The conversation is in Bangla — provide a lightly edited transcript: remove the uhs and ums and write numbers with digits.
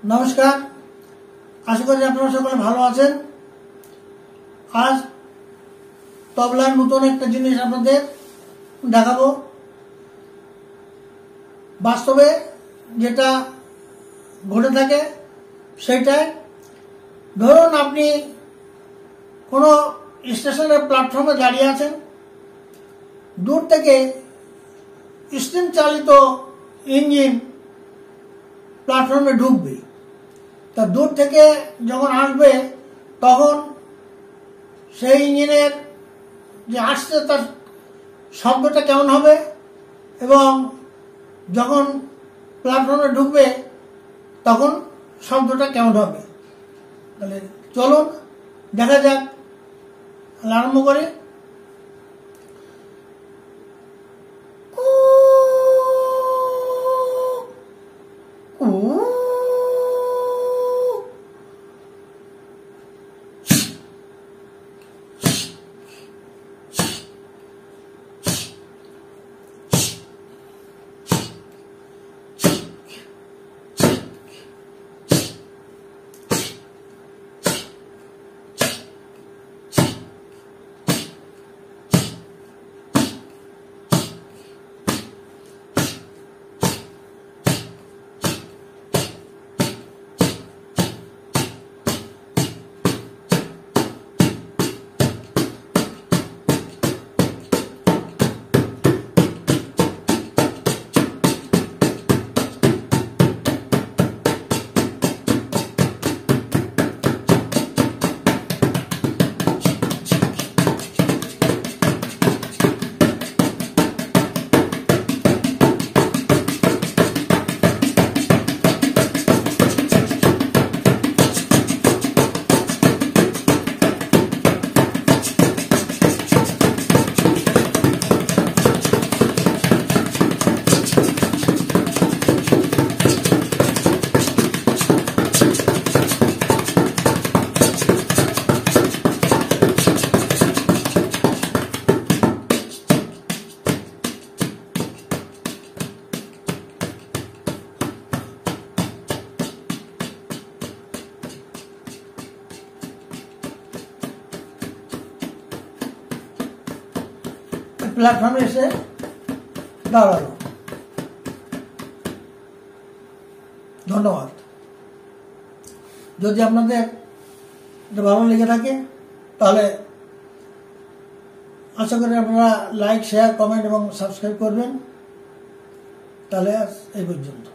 নমস্কার, আশা করি আপনারা সকলে ভালো আছেন। আজ তবলার নতুন একটা জিনিস আপনাদের দেখাবো। বাস্তবে যেটা ঘটে থাকে সেটাই। ধরুন আপনি কোনো স্টেশনের প্ল্যাটফর্মে দাঁড়িয়ে আছেন, দূর থেকে স্টিম চালিত ইঞ্জিন প্ল্যাটফর্মে ঢুকবে। তা দূর থেকে যখন আসবে তখন সেই ইঞ্জিনের যে আসছে তার শব্দটা কেমন হবে এবং যখন প্ল্যাটফর্মে ঢুকবে তখন শব্দটা কেমন হবে। তাহলে চলুন দেখা যাক, আরম্ভ করি। প্ল্যাটফর্মে এসে দাঁড়ালো। ধন্যবাদ। যদি আপনাদের ভালো লেগে থাকে তাহলে আশা করি আপনারা লাইক, শেয়ার, কমেন্ট এবং সাবস্ক্রাইব করবেন। তাহলে এই পর্যন্ত।